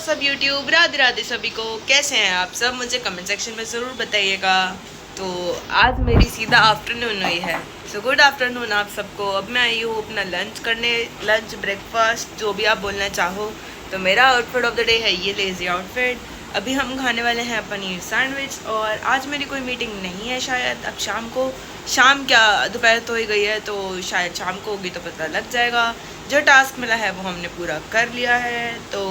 सब यूट्यूब, राधे राधे सभी को। कैसे हैं आप सब, मुझे कमेंट सेक्शन में ज़रूर बताइएगा। तो आज मेरी सीधा आफ्टरनून हुई है। सो गुड आफ्टरनून आप सबको। अब मैं आई हूँ अपना लंच करने, लंच ब्रेकफास्ट जो भी आप बोलना चाहो। तो मेरा आउटफिट ऑफ द डे है ये लेज़ी आउटफिट। अभी हम खाने वाले हैं पनीर सैंडविच। और आज मेरी कोई मीटिंग नहीं है, शायद अब शाम को, शाम क्या दोपहर तो ही गई है, तो शायद शाम को होगी तो पता लग जाएगा। जो टास्क मिला है वो हमने पूरा कर लिया है। तो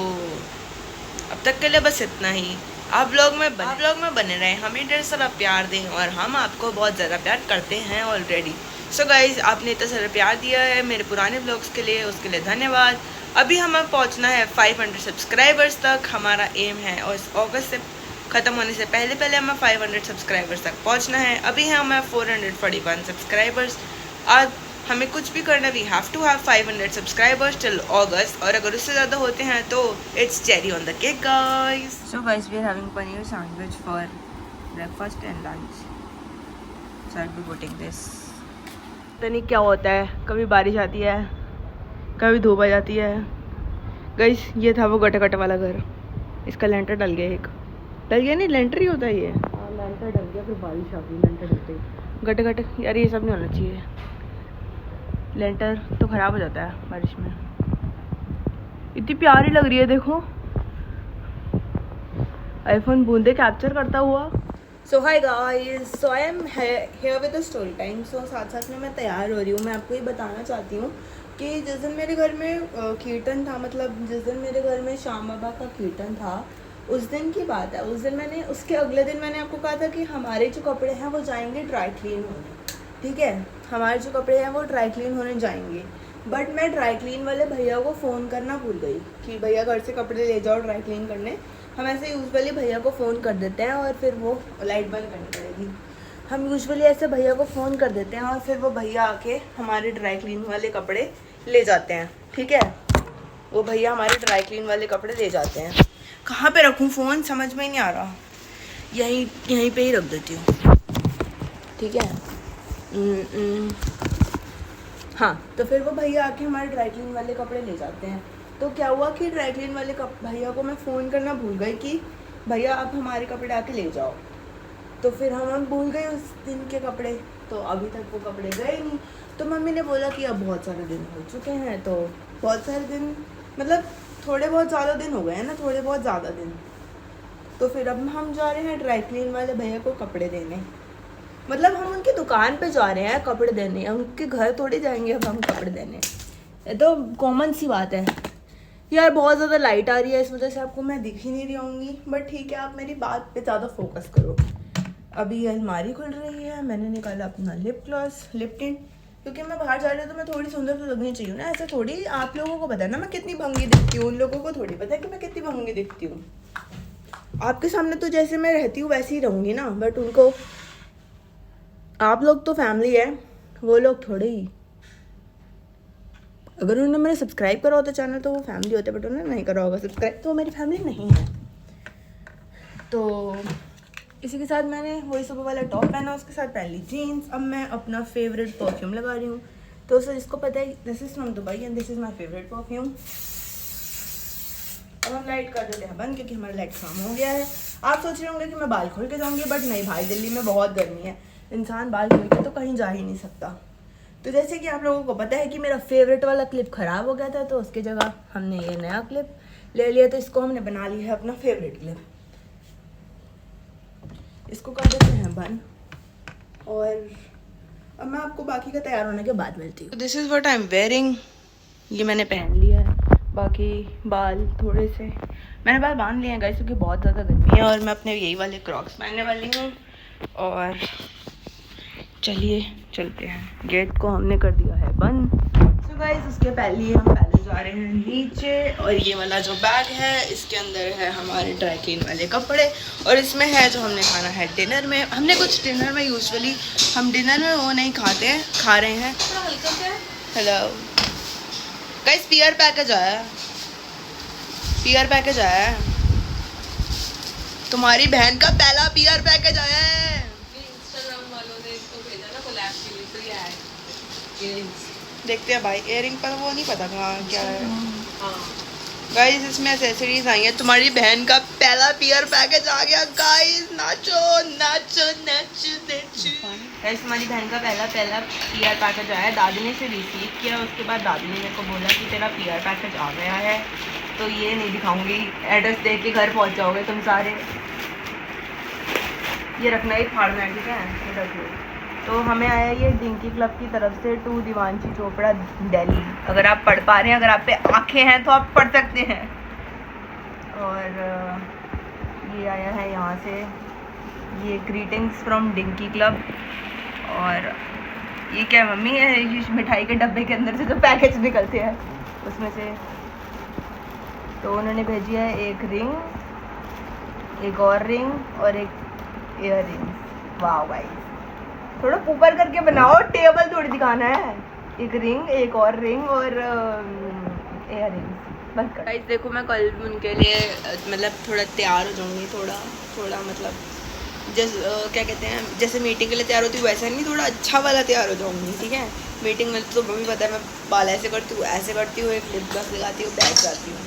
अब तक के लिए बस इतना ही। आप ब्लॉग में बने रहें, हमें ढेर सारा प्यार दें और हम आपको बहुत ज़्यादा प्यार करते हैं ऑलरेडी। सो गाइज, आपने इतना सारा प्यार दिया है मेरे पुराने ब्लॉग्स के लिए, उसके लिए धन्यवाद। अभी हमें पहुंचना है 500 सब्सक्राइबर्स तक, हमारा एम है। और इस अगस्त से ख़त्म होने से पहले पहले हमें 500 सब्सक्राइबर्स तक पहुंचना है। अभी है हमें 441 सब्सक्राइबर्स। आज हमें कुछ भी करना, we have to have 500 subscribers till August. और अगर उससे ज़्यादा होते हैं तो it's cherry on the cake guys. So guys, we are having paneer sandwich for breakfast and lunch. So I will be putting this. पता नहीं क्या होता है, कभी बारिश आती है, कभी धूप आ जाती है। गाइस, ये था वो गटे गटे वाला घर। इसका लेंटर डल गया, एक डल गया नहीं, लेंटर ही होता है ये। हाँ, लेंटर डल गया, फिर बारिश आ गई लेंटर डलते ही। गटे गटे यार, ये सब नहीं होना चाहिए। लेंटर तो ख़राब हो जाता है बारिश में। इतनी प्यारी लग रही है, देखो आईफोन बूंदे कैप्चर करता हुआ। So hi guys, so I am here with the story time. So साथ साथ में मैं तैयार हो रही हूँ। मैं आपको ये बताना चाहती हूँ कि जिस दिन मेरे घर में कीर्तन था, मतलब जिस दिन मेरे घर में श्याम बाबा का कीर्तन था, उस दिन की बात है। उस दिन मैंने, उसके अगले दिन मैंने आपको कहा था कि हमारे जो कपड़े हैं वो जाएंगे ड्राई क्लीन होने। ठीक है, हमारे जो कपड़े हैं वो ड्राई क्लीन होने जाएंगे। बट मैं ड्राई क्लीन वाले भैया को फ़ोन करना भूल गई कि भैया घर से कपड़े ले जाओ ड्राई क्लीन करने। हम ऐसे यूजुअली भैया को फ़ोन कर देते हैं और फिर वो लाइट बंद करनी पड़ेगी। हम यूजुअली ऐसे भैया को फ़ोन कर देते हैं और फिर वो भैया आके हमारे ड्राई क्लीन वाले कपड़े ले जाते हैं। ठीक है, वो भैया हमारे ड्राई क्लीन वाले कपड़े ले जाते हैं। कहाँ पे रखूँ फ़ोन, समझ में ही नहीं आ रहा। यहीं पे ही रख देती हूँ, ठीक है। हाँ, तो फिर वो भैया आके हमारे ड्राई क्लीन वाले कपड़े ले जाते हैं। तो क्या हुआ कि ड्राई क्लीन वाले भैया को मैं फ़ोन करना भूल गई कि भैया आप हमारे कपड़े आके ले जाओ। तो फिर हम भूल गए उस दिन के कपड़े, तो अभी तक वो कपड़े गए नहीं। तो मम्मी ने बोला कि अब बहुत सारे दिन हो चुके हैं, तो बहुत सारे दिन मतलब थोड़े बहुत ज़्यादा दिन हो गए हैं ना, थोड़े बहुत ज़्यादा दिन। तो फिर अब हम जा रहे हैं ड्राई क्लीन वाले भैया को कपड़े देने। मतलब हम उनकी दुकान पे जा रहे हैं कपड़े देने, उनके घर थोड़ी जाएंगे अब हम कपड़े देने। ये तो कॉमन सी बात है यार। बहुत ज़्यादा लाइट आ रही है, इस वजह से आपको मैं दिख ही नहीं रही होंगी, बट ठीक है, आप मेरी बात पे ज़्यादा फोकस करो। अभी अलमारी खुल रही है, मैंने निकाला अपना लिप ग्लॉस, लिप टिंट, क्योंकि मैं बाहर जा रही हूँ तो मैं थोड़ी सुंदर तो लगनी चाहिए ना। ऐसे थोड़ी आप लोगों को पता है ना मैं कितनी भंगी दिखती हूँ, उन लोगों को थोड़ी पता है कि मैं कितनी भंगी दिखती हूँ। आपके सामने तो जैसे मैं रहती हूँ वैसे ही रहूँगी ना, बट उनको, आप लोग तो फैमिली है, वो लोग थोड़े ही। अगर उन्होंने मैंने सब्सक्राइब करा होता चैनल तो वो फैमिली होते, बट उन्होंने नहीं करा होगा सब्सक्राइब, तो वो मेरी फैमिली नहीं है। तो इसी के साथ मैंने वही सुबह वाला टॉप पहना, उसके साथ पहन ली जीन्स। अब मैं अपना फेवरेट परफ्यूम लगा रही हूँ। तो सर इसको पता है, this is from Dubai and this is my favourite perfume. अब हम लाइट कर देते हैं बंद, क्योंकि हमारा लाइट काम हो गया है। आप सोच रहे होंगे कि मैं बाल खोल के जाऊँगी, बट नहीं भाई, दिल्ली में बहुत गर्मी है, इंसान बाल खोल के तो कहीं जा ही नहीं सकता। तो जैसे कि आप लोगों को पता है कि मेरा फेवरेट वाला क्लिप ख़राब हो गया था, तो उसकी जगह हमने ये नया क्लिप ले लिया। तो इसको हमने बना लिया है अपना फेवरेट क्लिप। इसको कर देते हैं बंद, और अब मैं आपको बाकी का तैयार होने के बाद मिलती हूँ। This is what I am wearing. ये मैंने पहन लिया है, बाकी बाल थोड़े से मैंने बाल बांध लिए हैं गाइस, क्योंकि बहुत ज़्यादा गर्मी है। और मैं अपने यही वाले क्रॉक्स पहनने वाली हूँ। और चलिए चलते हैं, गेट को हमने कर दिया है बंद। तो गाइस, उसके पहले हम जा रहे हैं नीचे। और ये वाला जो बैग है, इसके अंदर है हमारे ड्राई क्लीन वाले कपड़े, और इसमें है जो हमने खाना है डिनर में। हमने कुछ डिनर में, यूजुअली हम डिनर में वो नहीं खाते हैं, खा रहे हैं। हेलो गाइस, पीयर पैकेज आया है, पीयर पैकेज आया है, तुम्हारी बहन का पहला पीयर पैकेज आया है। इंस्टाग्राम वालों ने इसको भेजा ना कोलैब के लिए, तो ये है। देखते हैं भाई, इयरिंग पर वो नहीं पता कहाँ क्या है। हाँ, गाइस इसमें एक्सेसरीज आई हैं। तुम्हारी बहन का पहला पियर पैकेज आ गया गाइस। नाचो नाचो नाचो नाचो। गाइस तुम्हारी बहन का पहला पियर पैकेज आया है। दादी ने इसे रिसीव किया, उसके बाद दादी ने मेरे को बोला कि तेरा पियर पैकेज आ गया है। तो ये नहीं दिखाऊंगी, एड्रेस देख के घर पहुंच जाओगे तुम सारे। ये रखना ही फाड़ में, ठीक है, ये रख लो। तो हमें आया ये डिंकी क्लब की तरफ से टू दीवानची चोपड़ा दिल्ली। अगर आप पढ़ पा रहे हैं, अगर आप पे आँखें हैं तो आप पढ़ सकते हैं। और ये आया है यहाँ से, ये ग्रीटिंग्स फ्रॉम डिंकी क्लब। और ये क्या मम्मी है, इस मिठाई के डब्बे के अंदर से जो पैकेज निकलते हैं उसमें से। तो उन्होंने भेजी है एक रिंग, एक और रिंग और एक ईयर रिंग। वाह भाई, थोड़ा ऊपर करके बनाओ, टेबल थोड़ी दिखाना है। एक रिंग, एक और रिंग और ईयर रिंग। बस गाइस देखो मैं कल उनके लिए मतलब थोड़ा तैयार हो जाऊंगी, थोड़ा मतलब जैसे क्या कहते हैं, जैसे मीटिंग के लिए तैयार होती हूँ वैसा नहीं, थोड़ा अच्छा वाला तैयार हो जाऊंगी, ठीक है। मीटिंग में तो मम्मी पता है मैं बाल ऐसे करती हूँ, ऐसे करती हूँ, एक लिप ग्लॉस लगाती हूँ, बैठ जाती हूँ।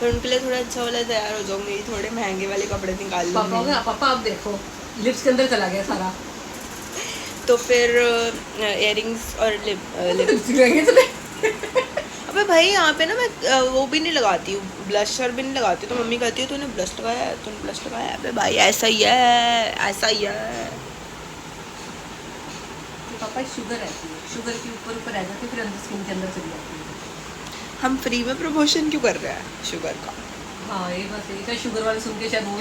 तो उनके लिए थोड़ा अच्छा वाला तैयार हो जाऊंगी, थोड़े महंगे वाले कपड़े निकाल लूँगी। पापा आप देखो लिप्स के अंदर चला गया सारा। तो फिर इयररिंग्स और अबे भाई यहाँ पे ना मैं वो भी नहीं लगाती हूँ, ब्लशर भी नहीं लगाती। तो मम्मी कहती है तूने ब्लश लगाया है, तूने ब्लश लगाया है। अबे भाई ऐसा ही है, ऐसा ही है। तो पापा शुगर रहती है, शुगर के ऊपर ऊपर रह जाती है, फिर अंदर स्किन के अंदर चली जाती है। हम फ्री में प्रमोशन क्यों कर रहे हैं शुगर का? हाँ ये बस यही, शुगर वाले सुन के शायद वो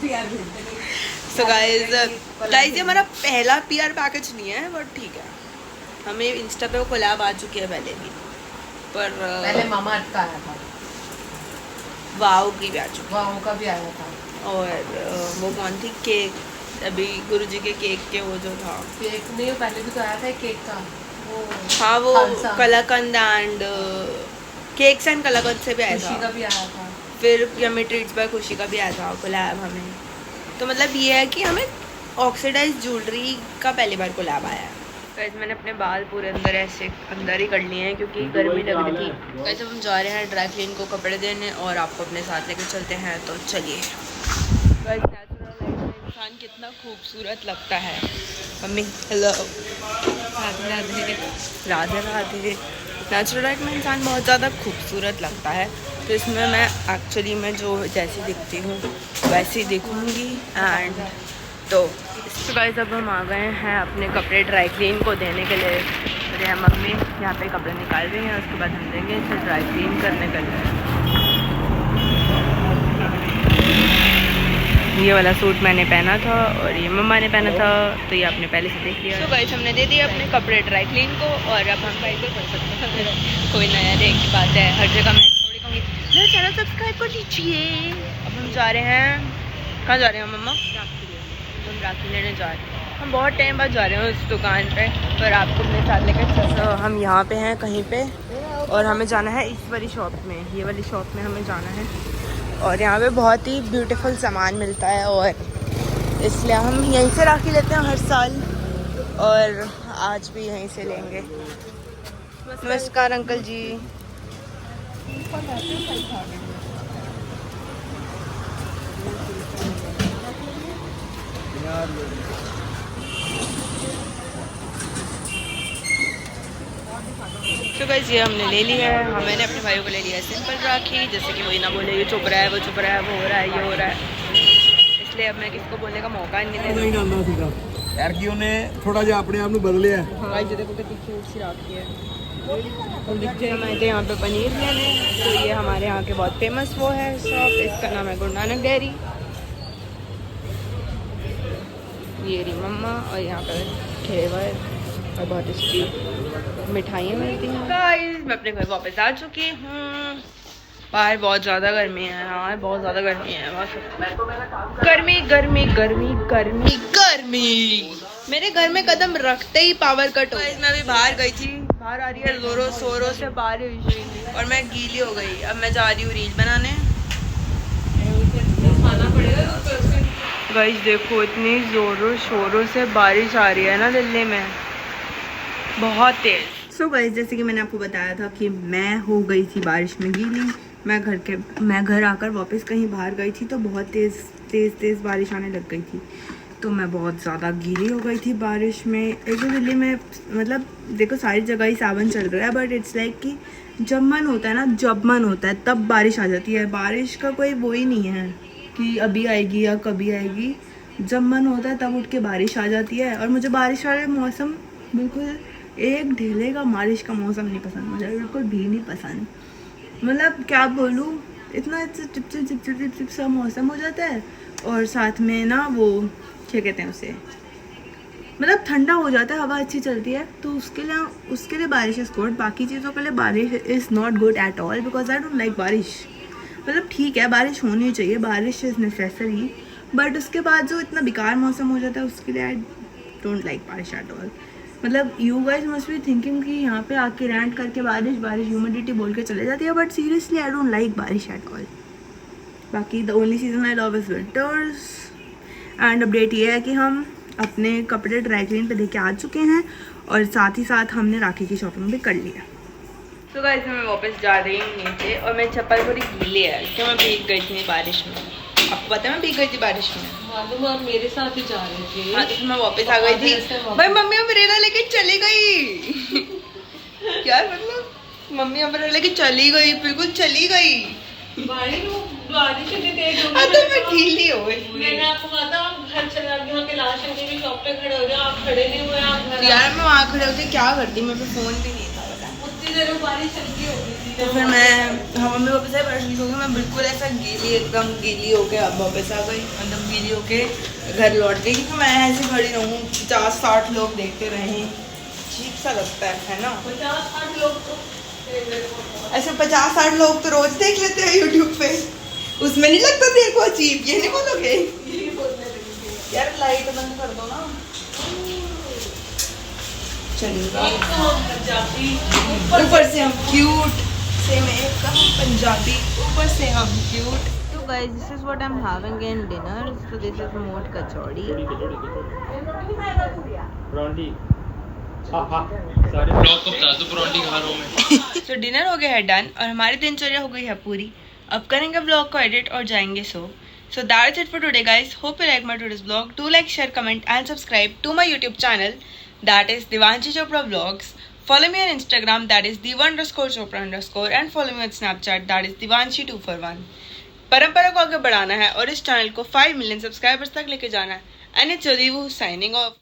भी यार भेजते हैं। सो गाइस ये हमारा पहला पीआर पैकेज नहीं है, बट ठीक है। हमें इंस्टा पे वो कोलैब आ चुकी है पहले भी, पर पहले मामा अर्थ का आया था, वाओ की भी आ चुकी, वाओ का भी आया था। और वो कौन थी, केक, अभी गुरुजी के केक के वो जो था, केक नहीं, पहले भी तो आया था केक का वो। हाँ वो कलाकंद एंड केक्स एंड कलाकंद से भी आया था, खुशी का भी आया था, फिर यम्मी ट्रीट्स बाय खुशी का भी आया था कोलैब हमें। तो मतलब ये है कि हमें ऑक्सीडाइज ज्वेलरी का पहली बार कोलैब आया है। गाइस मैंने अपने बाल पूरे अंदर ऐसे अंदर ही कर लिए हैं क्योंकि गर्मी लग रही थी। गाइस हम जा रहे हैं ड्राई क्लीन को कपड़े देने और आपको अपने साथ लेकर चलते हैं, तो चलिए। गाइस नेचुरल लाइट में इंसान कितना खूबसूरत लगता है। Mummy hello, Radhe Radhe, Radhe Radhe. Natural light में इंसान बहुत ज़्यादा खूबसूरत लगता है। तो इसमें मैं एक्चुअली मैं जो जैसी दिखती हूँ वैसे ही दिखूँगी। एंड तो गाइस अब हम आ गए हैं अपने कपड़े ड्राई क्लीन को देने के लिए। मेरे मम्मी यहाँ पे कपड़े निकाल रही हैं, उसके बाद हम देंगे इसे ड्राई क्लीन करने के लिए। ये वाला सूट मैंने पहना था और ये मम्मा ने पहना था, तो ये आपने पहले से देख लिया। तो गाइस हमने दे दिया अपने कपड़े ड्राई क्लीन को और अब हम भाई को कर सकते हैं। कोई नया देख की बात है, हर जगह मैं थोड़ी कहूँगी मेरा चैनल सब्सक्राइब कर लीजिए। अब हम जा रहे हैं, कहाँ जा रहे हैं मम्मा? हम राखी लेने जा रहे हैं। हम बहुत टाइम बाद जा रहे हैं उस दुकान पे, पर आपको अपने साथ लेकर चल। तो हम यहाँ पे हैं कहीं पे और हमें जाना है इस वाली शॉप में, ये वाली शॉप में हमें जाना है। और यहाँ पे बहुत ही ब्यूटीफुल सामान मिलता है और इसलिए हम यहीं से राखी लेते हैं हर साल और आज भी यहीं से लेंगे। नमस्कार अंकल जी। तो गाइस ये हमने ले लिया है, मैंने अपने भाइयों को ले लिया है सिंपल राखी, जैसे कि वही ना बोले ये चुप रहा है, वो चुप रहा है, वो हो रहा है, ये हो रहा है, इसलिए अब मैं किसको बोलने का मौका नहीं देता यार कि उन्हें थोड़ा जा अपने आप में बदले है। हाँ ये देखो कितनी क्यूट सी राखी है। हम आए थे यहाँ पे पनीर लेने, तो ये हमारे यहाँ के बहुत फेमस वो है शॉप, इसका नाम है गुरु नानक डेयरी। ये रही मम्मा और यहाँ पर घेवर और बहुत अच्छी मिठाइयाँ मिलती हैं। गाइस मैं अपने घर वापस आ चुकी हूँ। बाहर बहुत ज़्यादा गर्मी है, हाँ बहुत ज़्यादा गर्मी है, गर्मी गर्मी गर्मी गर्मी गर्मी। मेरे घर में कदम रखते ही पावर कट हो। मैं अभी बाहर गई थी, बाहर आ रही है जोरों शोरों से बारिश और मैं गीली हो गई। अब मैं जा रही हूँ रील बनाने। गाइस देखो इतनी जोरों शोरों से बारिश आ रही है ना दिल्ली में, बहुत तेज। सो गाइस जैसे कि मैंने आपको बताया था कि मैं हो गई थी बारिश में गीली, मैं घर आकर वापस कहीं बाहर गई थी तो बहुत तेज़ बारिश आने लग गई थी, तो मैं बहुत ज़्यादा गीली हो गई थी बारिश में। एक तो दिल्ली में मतलब देखो सारी जगह ही सावन चल रहा है, बट इट्स लाइक कि जब मन होता है ना, जब मन होता है तब बारिश आ जाती है। बारिश का कोई वो ही नहीं है कि अभी आएगी या कभी आएगी, जब मन होता है तब उठ के बारिश आ जाती है। और मुझे बारिश वाले मौसम बिल्कुल एक ढेले का बारिश का मौसम नहीं पसंद, मुझे बिल्कुल भी नहीं पसंद। मतलब क्या बोलूँ, इतना चिप सा मौसम हो जाता है, और साथ में ना वो क्या कहते हैं उसे, मतलब ठंडा हो जाता है, हवा अच्छी चलती है, तो उसके लिए बारिश इज़ गुड। बाकी चीज़ों के लिए बारिश is not good at all, because I don't like बारिश। मतलब ठीक है बारिश होनी चाहिए, बारिश इज़ नेसेसरी, बट उसके बाद जो इतना बेकार मौसम हो जाता है उसके लिए आई डोंट लाइक बारिश एट ऑल। मतलब you guys must be thinking कि यहाँ पे आके रेंट करके बारिश ह्यूमिडिटी बोल के चले जाती है, but seriously I don't like बारिश एट ऑल। बाकी the only season I love is winters. And update ये है कि हम अपने कपड़े ड्राई क्लीन पे देके आ चुके हैं, और साथ ही साथ हमने राखी की शॉपिंग भी कर लिया। तो गाइस मैं वापस जा रही हूँ नीचे, और मेरी चप्पल थोड़ी गीली है क्योंकि मैं भीग गई थी बारिश में। आपको पता है मैं भीग गई थी बारिश में। मालूम, आप मेरे साथ ही जा रहे थे। हाँ, तो मैं वापस आ गई थी। भाई मम्मी अम्ब्रेला लेके चली गई। यार मतलब मम्मी अम्ब्रेला लेके चली गई, बिल्कुल चली गई। बारिश तो मैं गीली हो गई। मैंने आपको कहा था आप घर चले जाओगे, वहाँ के लाश अंकल की शॉप पे खड़े हो गए, आप खड़े नहीं हुए। आप घर यार मैं वहाँ खड़े होके क्या करती, मेरे पे फोन भी नहीं था, उतनी देर में बारिश हल्की हो गई थी। तो फिर मैं मम्मी वापस आई, बारिश हो गई, मैं बिल्कुल ऐसा गीली, एकदम गीली होके अब वापस आ गई, मतलब गीली होके घर लौट गई, क्योंकि मैं ऐसे खड़ी रहूँ 50-60 लोग देखते रहे, अजीब सा लगता है ना। 50-60 लोग तो ऐसे 50-60 लोग तो रोज देख लेते हैं यूट्यूब पे, उसमें नहीं लगता तेरे को अजीब? ये नहीं बोलोगे यार? लाइट बंद कर दो ना। चलिए पंजाबी ऊपर से हम क्यूट से मैं कहा पंजाबी, ऊपर से हम क्यूट। तो guys this is what I am having in dinner. So this is मोट कचौड़ी। परांठी सारे ब्लॉग को बता दो परांठी खा रहा हूं मैं। सो डिनर हो गया है डन, और हमारी दिनचर्या हो गई है पूरी। अब करेंगे ब्लॉग को एडिट और जाएंगे So that's it for today guys. Hope you like my today's vlog. Do like, share, comment and subscribe to my YouTube channel, that is Devanshi Chopra Vlogs. Follow me on Instagram, that is diva_chopra_ and follow me on Snapchat, that is Devanshi241. परंपरा को आगे बढ़ाना है और इस channel को 5 million subscribers तक लेके जाना है। And it's Adivu signing off.